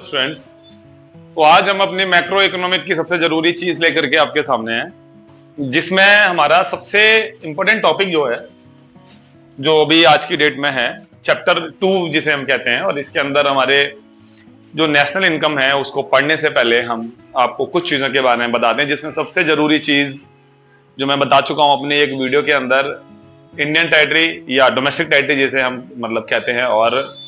Students, तो आज हम अपनी मैक्रो इकोनॉमिक की सबसे जरूरी चीज लेकर के आपके सामने हैं, जिसमें हमारा सबसे इंपॉर्टेंट टॉपिक जो है, जो अभी आज की डेट में है, चैप्टर 2 जिसे हम कहते हैं। और इसके अंदर हमारे जो नेशनल इनकम है उसको पढ़ने से पहले हम आपको कुछ चीजों के बारे में बता दें, जिसमें सबसे जरूरी चीज जो मैं बता चुका हूं अपने एक वीडियो के अंदर, इंडियन टेरिटरी या डोमेस्टिक टेरिटरी जिसे हम कहते हैं, और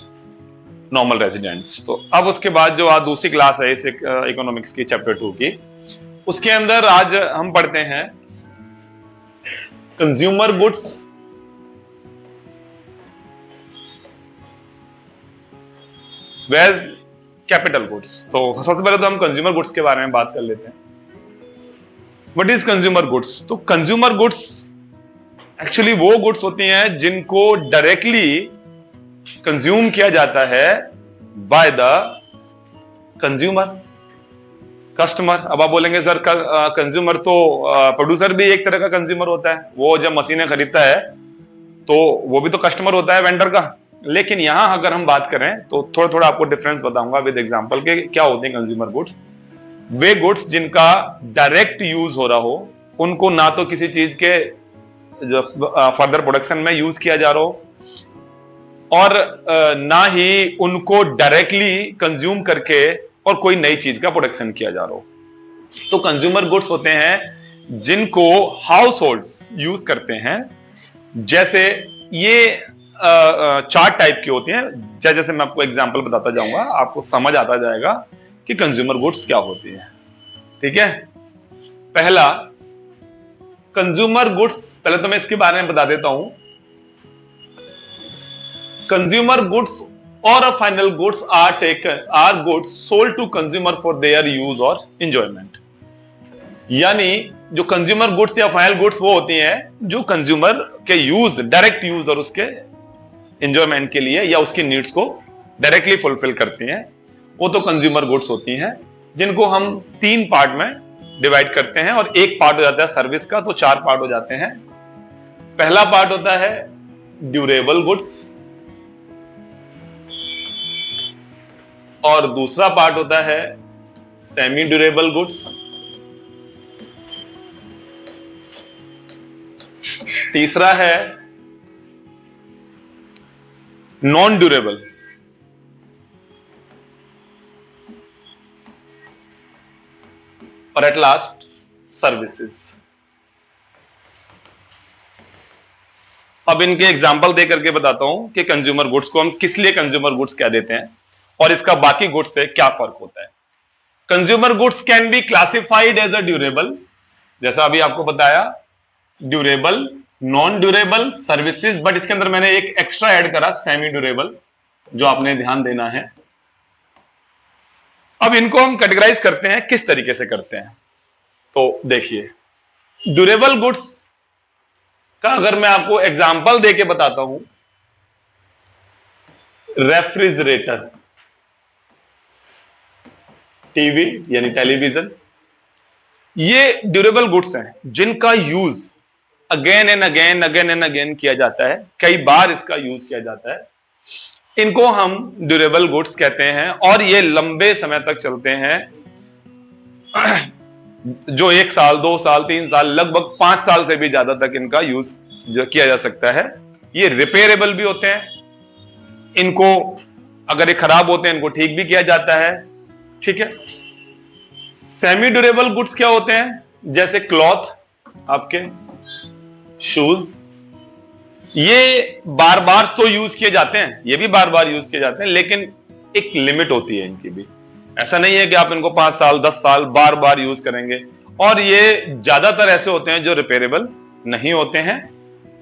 नॉर्मल रेजिडेंट्स। तो अब उसके बाद जो आज दूसरी क्लास है इस इकोनॉमिक्स की चैप्टर 2 की, उसके अंदर आज हम पढ़ते हैं कंज्यूमर गुड्स वेज कैपिटल गुड्स। तो सबसे पहले तो हम कंज्यूमर गुड्स के बारे में बात कर लेते हैं। What is consumer goods? तो कंज्यूमर गुड्स एक्चुअली वो गुड्स होती हैं जिनको डायरेक्टली कंज्यूम किया जाता है बाय द कंज्यूमर, कस्टमर। अब आप बोलेंगे सर कंज्यूमर तो प्रोड्यूसर भी एक तरह का कंज्यूमर होता है, वो जब मशीनें खरीदता है तो वो भी तो कस्टमर होता है वेंडर का। लेकिन यहां अगर हम बात करें तो थोड़ा थोड़ा आपको डिफरेंस बताऊंगा विद एग्जांपल के क्या होते हैं कंज्यूमर गुड्स। वे गुड्स जिनका डायरेक्ट यूज हो रहा हो, उनको ना तो किसी चीज के जो फर्दर प्रोडक्शन में यूज किया जा रहा हो, और ना ही उनको डायरेक्टली कंज्यूम करके और कोई नई चीज का प्रोडक्शन किया जा रहा हो। तो कंज्यूमर गुड्स होते हैं जिनको हाउस होल्ड्स यूज करते हैं। जैसे ये चार टाइप की होती हैं, जैसे मैं आपको एग्जांपल बताता जाऊंगा, आपको समझ आता जाएगा कि कंज्यूमर गुड्स क्या होती है। ठीक है, पहला कंज्यूमर गुड्स, पहले तो मैं इसके बारे में बता देता हूं। Consumer goods or a final goods are goods sold to consumer for their use or enjoyment। यानी जो कंज्यूमर गुड्स या फाइनल गुड्स वो होती हैं जो कंज्यूमर के यूज, डायरेक्ट यूज और उसके एंजॉयमेंट के लिए या उसकी नीड्स को डायरेक्टली फुलफिल करती हैं, वो तो कंज्यूमर गुड्स होती हैं, जिनको हम 3 पार्ट में डिवाइड करते हैं। और एक पार्ट हो जाता है सर्विस का, तो 4 पार्ट हो जाते हैं। पहला पार्ट होता है ड्यूरेबल गुड्स, और दूसरा पार्ट होता है सेमी ड्यूरेबल गुड्स, तीसरा है नॉन ड्यूरेबल, और एट लास्ट सर्विसेज। अब इनके एग्जांपल दे करके बताता हूं कि कंज्यूमर गुड्स को हम किस लिए कंज्यूमर गुड्स कह देते हैं और इसका बाकी गुड्स से क्या फर्क होता है। Consumer goods can be classified as a durable, जैसा अभी आपको बताया, durable, non durable, services, but इसके अंदर मैंने एक एक्स्ट्रा ऐड करा सेमी ड्यूरेबल, जो आपने ध्यान देना है। अब इनको हम कैटेगराइज करते हैं, किस तरीके से करते हैं। तो देखिए, ड्यूरेबल गुड्स का अगर मैं आपको एग्जांपल देके बताता हूं, रेफ्रिजरेटर, टीवी यानी टेलीविजन, ये ड्यूरेबल गुड्स हैं जिनका यूज अगेन एंड अगेन किया जाता है, कई बार इसका यूज किया जाता है। इनको हम ड्यूरेबल गुड्स कहते हैं, और ये लंबे समय तक चलते हैं, जो 1 साल, 2 साल, 3 साल, लगभग 5 साल से भी ज्यादा तक इनका यूज किया जा सकता है। ये रिपेयरेबल भी होते हैं, इनको अगर ये खराब होते हैं इनको ठीक भी किया जाता है। ठीक है, सेमी ड्यूरेबल गुड्स क्या होते हैं? जैसे क्लॉथ, आपके शूज, ये बार बार तो यूज किए जाते हैं, ये भी बार बार यूज किए जाते हैं, लेकिन एक लिमिट होती है इनकी भी। ऐसा नहीं है कि आप इनको 5 साल 10 साल बार बार यूज करेंगे। और ये ज्यादातर ऐसे होते हैं जो रिपेयरेबल नहीं होते हैं।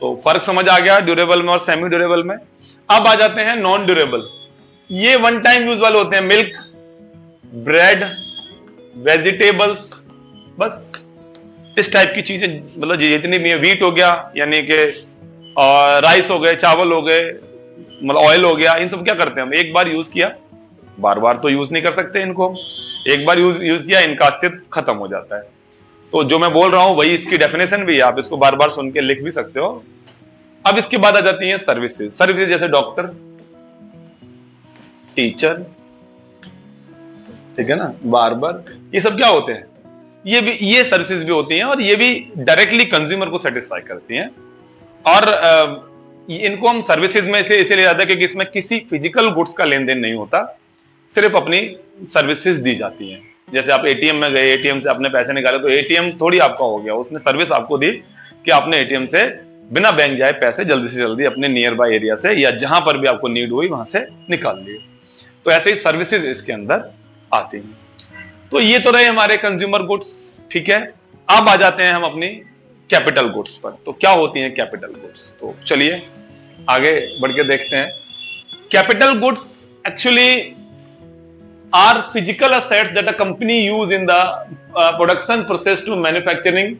तो फर्क समझ आ गया ड्यूरेबल में और सेमी ड्यूरेबल में। अब आ जाते हैं नॉन ड्यूरेबल। ये वन टाइम यूज वाले होते हैं, मिल्क, ब्रेड, वेजिटेबल्स, बस इस टाइप की चीजें, मतलब जितनी भी, वीट हो गया यानी कि राइस हो गए, चावल हो गए, मतलब ऑयल हो गया, इन सब क्या करते हैं हम, एक बार यूज किया, बार बार तो यूज नहीं कर सकते इनको। एक बार यूज किया, इनका अस्तित्व खत्म हो जाता है। तो जो मैं बोल रहा हूं वही इसकी डेफिनेशन भी है, आप इसको बार बार सुन के लिख भी सकते हो। अब इसके बाद आ जाती है सर्विसेज। सर्विसेज जैसे डॉक्टर, टीचर, ठीक है ना, बार्बर, ये सब क्या होते हैं, ये सर्विसेज भी होती हैं और ये भी डायरेक्टली कंज्यूमर को सेटिस्फाई करती हैं। और इनको हम सर्विसेज में से इसीलिए ज्यादा क्योंकि इसमें किसी फिजिकल गुड्स का लेन देन नहीं होता, सिर्फ अपनी सर्विसेज दी जाती हैं। जैसे आप एटीएम में गए, एटीएम से आपने पैसे निकाले, तो एटीएम थोड़ी आपका हो गया, उसने सर्विस आपको दी कि आपने एटीएम से बिना बैंक जाए पैसे जल्दी से जल्दी अपने नियर बाय एरिया से या जहां पर भी आपको नीड हुई वहां से निकाल लिए। तो ऐसे ही सर्विसेज इसके अंदर आती हैं। तो ये तो रहे हमारे कंज्यूमर गुड्स, ठीक है। अब आ जाते हैं हम अपनी कैपिटल गुड्स पर। तो क्या होती हैं कैपिटल गुड्स, तो चलिए आगे बढ़ के देखते हैं। Capital goods actually are physical assets that a company use in the production process to manufacturing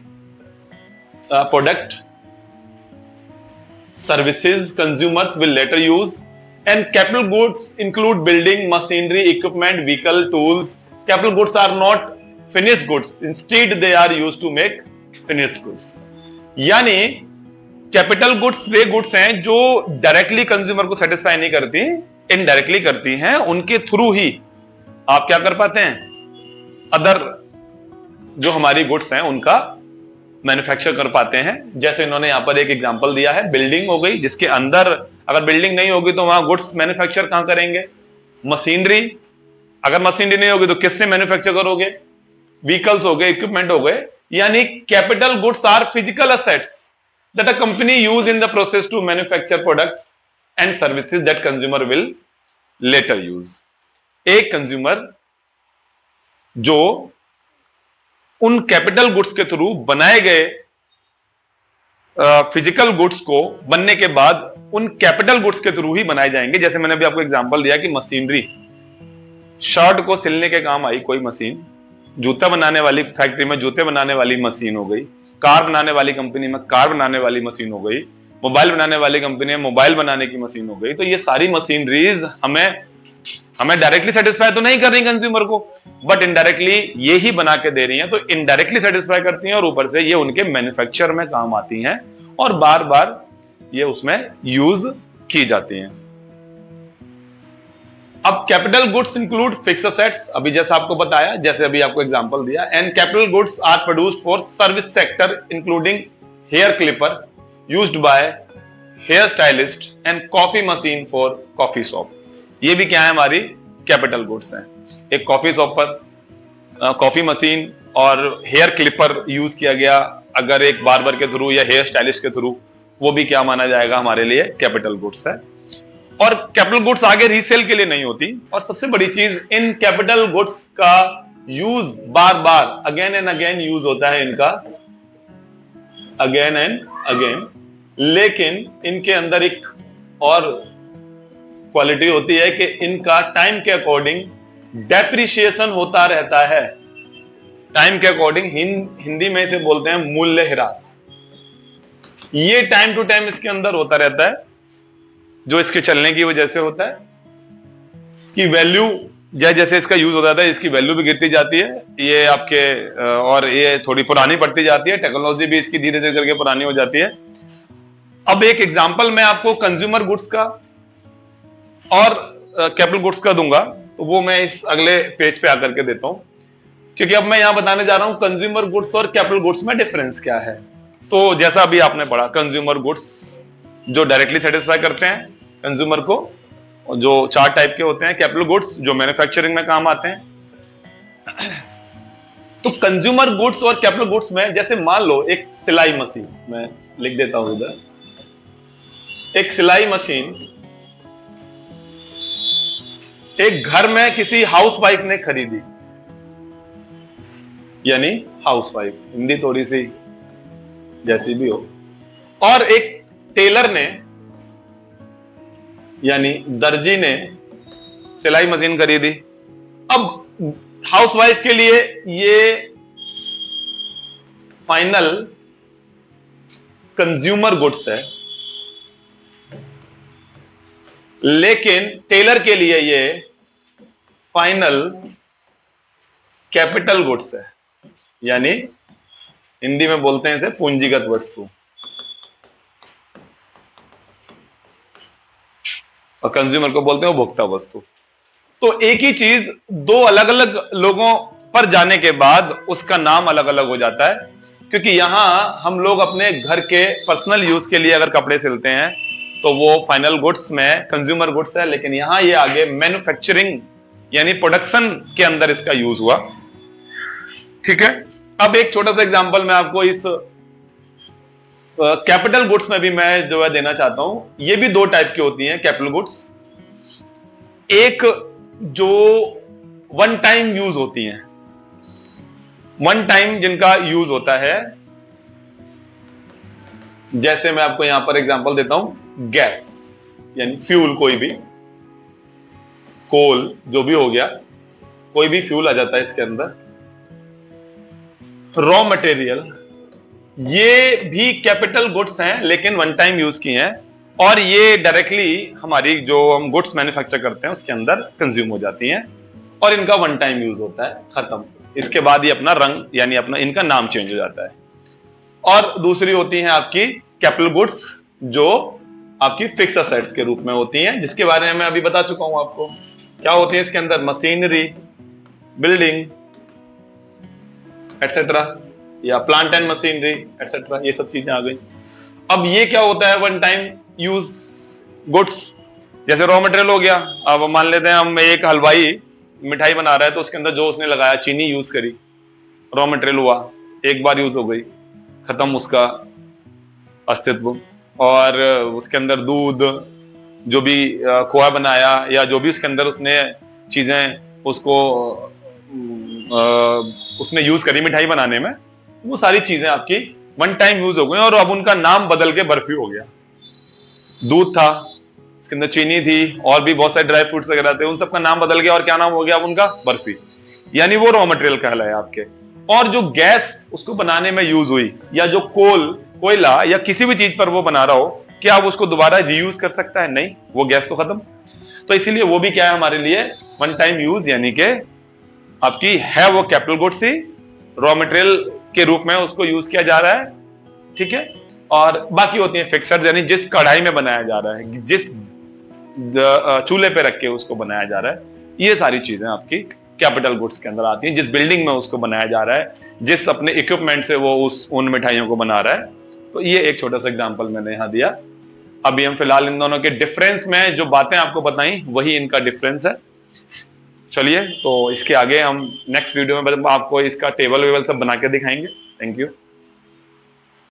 product services consumers will later use, and capital goods include building machinery, equipment, vehicle, tools. Capital goods are not finished goods, instead they are used to make finished goods. यानी capital goods वे goods हैं जो directly consumer को satisfy नहीं करती, indirectly करती हैं, उनके through ही आप क्या कर पाते हैं, अदर जो हमारी गुड्स हैं उनका मैन्युफैक्चर कर पाते हैं। जैसे इन्होंने यहां पर एक एग्जांपल दिया है, बिल्डिंग हो गई, जिसके अंदर अगर बिल्डिंग नहीं होगी तो वहां गुड्स मैन्युफैक्चर कहां करेंगे, मशीनरी, अगर मशीनरी नहीं होगी तो किससे मैन्युफैक्चर करोगे, व्हीकल्स हो गए, इक्विपमेंट हो गए। यानी capital goods are physical assets that a company use in the process to manufacture product and services that consumer will later use. एक कंज्यूमर जो उन कैपिटल गुड्स के थ्रू बनाए गए फिजिकल गुड्स को बनने के बाद उन कैपिटल गुड्स के थ्रू ही बनाए जाएंगे। जैसे मैंने अभी आपको एग्जांपल दिया कि मशीनरी, शर्ट को सिलने के काम आई कोई मशीन, जूता बनाने वाली फैक्ट्री में जूते बनाने वाली मशीन हो गई, कार बनाने वाली कंपनी में कार बनाने वाली मशीन हो गई, मोबाइल बनाने वाली कंपनी में मोबाइल बनाने की मशीन हो गई। तो ये सारी मशीनरीज हमें डायरेक्टली सेटिस्फाई तो नहीं कर रही कंज्यूमर को, बट इनडायरेक्टली ये ही बना के दे रही हैं, तो इनडायरेक्टली सेटिस्फाई करती हैं और ऊपर से ये उनके मैन्युफैक्चर में काम आती हैं और बार बार ये उसमें यूज की जाती हैं। अब capital goods include fixed assets, अभी जैसा आपको बताया, जैसे अभी आपको एग्जांपल दिया, and capital goods are produced for service sector including hair clipper used by hair stylist and coffee machine for coffee shop. ये भी क्या है, हमारी कैपिटल गुड्स हैं। एक कॉफी शॉप पर कॉफी मशीन और हेयर क्लिपर यूज किया गया, अगर एक बार्बर के थ्रू या हेयर स्टाइलिस्ट के थ्रू, वो भी क्या माना जाएगा, हमारे लिए कैपिटल गुड्स है। और कैपिटल गुड्स आगे रीसेल के लिए नहीं होती। और सबसे बड़ी चीज, इन कैपिटल गुड्स का use bar bar again and again use होता है इनका, अगेन एंड अगेन, लेकिन इनके अंदर एक और क्वालिटी होती है कि इनका टाइम के अकॉर्डिंग डेप्रिशिएशन होता रहता है। टाइम के अकॉर्डिंग हिंदी में इसे बोलते हैं मूल्य ह्रास। ये टाइम टू टाइम इसके अंदर होता रहता है, जो इसके चलने की वजह से होता है। इसकी वैल्यू जैसे इसका यूज होता है, इसकी वैल्यू भी गिरती जाती है, ये आपके और ये थोड़ी पुरानी पड़ती जाती है, टेक्नोलॉजी भी इसकी धीरे धीरे करके पुरानी हो जाती है। अब एक एग्जांपल मैं आपको कंज्यूमर गुड्स का और कैपिटल गुड्स का दूंगा, तो वो मैं इस अगले पेज पे आकर के देता हूं, क्योंकि अब मैं यहां बताने जा रहा हूं कंज्यूमर गुड्स और कैपिटल गुड्स में डिफरेंस क्या है। तो जैसा अभी आपने पढ़ा, कंज्यूमर गुड्स जो डायरेक्टली सेटिस्फाई करते हैं कंज्यूमर को, जो 4 टाइप के होते हैं, कैपिटल गुड्स जो मैन्युफैक्चरिंग में काम आते हैं। तो कंज्यूमर गुड्स और कैपिटल गुड्स में, जैसे मान लो एक सिलाई मशीन, मैं लिख देता हूं इधर, एक सिलाई मशीन एक घर में किसी हाउसवाइफ ने खरीदी, यानी हाउसवाइफ, हिंदी थोड़ी सी जैसी भी हो, और एक टेलर ने यानी दर्जी ने सिलाई मशीन खरीदी। अब हाउसवाइफ के लिए ये फाइनल कंज्यूमर गुड्स है, लेकिन टेलर के लिए ये फाइनल कैपिटल गुड्स है, यानी हिंदी में बोलते हैं इसे पूंजीगत वस्तु, और कंज्यूमर को बोलते हैं उपभोक्ता वस्तु। तो एक ही चीज दो अलग अलग लोगों पर जाने के बाद उसका नाम अलग अलग हो जाता है, क्योंकि यहां हम लोग अपने घर के पर्सनल यूज के लिए अगर कपड़े सिलते हैं तो वो फाइनल गुड्स में कंज्यूमर गुड्स है, लेकिन यहां ये आगे मैन्युफैक्चरिंग यानी प्रोडक्शन के अंदर इसका यूज हुआ। ठीक है, अब एक छोटा सा एग्जांपल मैं आपको इस कैपिटल गुड्स में भी मैं जो है देना चाहता हूं। ये भी दो टाइप की होती हैं कैपिटल गुड्स, एक जो वन टाइम यूज होती हैं, वन टाइम जिनका यूज होता है, जैसे मैं आपको यहां पर एग्जांपल देता हूं, गैस यानी फ्यूल, कोई भी कोल जो भी हो गया, कोई भी फ्यूल आ जाता है इसके अंदर। रॉ मटेरियल, ये भी कैपिटल गुड्स हैं लेकिन वन टाइम यूज की हैं, और ये डायरेक्टली हमारी जो हम गुड्स मैन्युफैक्चर करते हैं उसके अंदर कंज्यूम हो जाती हैं, और इनका वन टाइम यूज होता है, खत्म। इसके बाद ये अपना रंग यानी अपना इनका नाम चेंज हो जाता है। और दूसरी होती हैं आपकी कैपिटल गुड्स जो आपकी फिक्स असेट्स के रूप में होती हैं, जिसके बारे में मैं अभी बता चुका हूं आपको। क्या होती है इसके अंदर? मशीनरी, बिल्डिंग एटसेट्रा, या प्लांट एंड मशीनरी एटसेट्रा, ये सब चीजें आ गई। अब ये क्या होता है? One time use goods. जैसे रॉ मटेरियल हो गया, अब मान लेते हैं हम एक हलवाई मिठाई बना रहा है, तो उसके अंदर जो उसने लगाया, चीनी यूज करी, रॉ मटेरियल हुआ, एक बार यूज हो गई, खत्म उसका अस्तित्व। और उसके अंदर दूध, जो भी खोआ बनाया या जो भी उसके अंदर उसने चीजें उसको उसने यूज करी मिठाई बनाने में, वो सारी चीजें आपकी वन टाइम यूज हो गई, और अब उनका नाम बदल के बर्फी हो गया। दूध था, उसके अंदर चीनी थी, और भी बहुत सारे ड्राई फ्रूट्स वगैरह थे, उन सबका नाम बदल गया, और क्या नाम हो गया अब उनका? बर्फी। यानी वो रॉ मटेरियल कहलाए आपके। और जो गैस उसको बनाने में यूज हुई, या जो कोयला या किसी भी चीज पर वो बना रहा हो, क्या आप उसको दोबारा रीयूज कर सकता है? नहीं, वो गैस तो खत्म। तो इसीलिए वो भी क्या है हमारे लिए? वन टाइम यूज, यानी कि आपकी है वो कैपिटल गुड्स ही, रॉ मटेरियल के रूप में उसको यूज किया जा रहा है। ठीक है, और बाकी होती है फिक्सड, यानी जिस कढ़ाई में बनाया जा रहा है, जिस चूल्हे पे रख के उसको बनाया जा रहा है, ये सारी चीजें आपकी कैपिटल गुड्स के अंदर आती हैं। जिस बिल्डिंग में उसको बनाया जा रहा है, जिस अपने इक्विपमेंट से वो उन मिठाइयों को बना रहा है। तो ये एक छोटा सा एग्जांपल मैंने यहां दिया। अभी हम फिलहाल इन दोनों के डिफरेंस में जो बातें आपको बताई, वही इनका डिफरेंस है। चलिए, तो इसके आगे हम नेक्स्ट वीडियो में आपको इसका टेबल वेबल सब बना के दिखाएंगे। Thank you.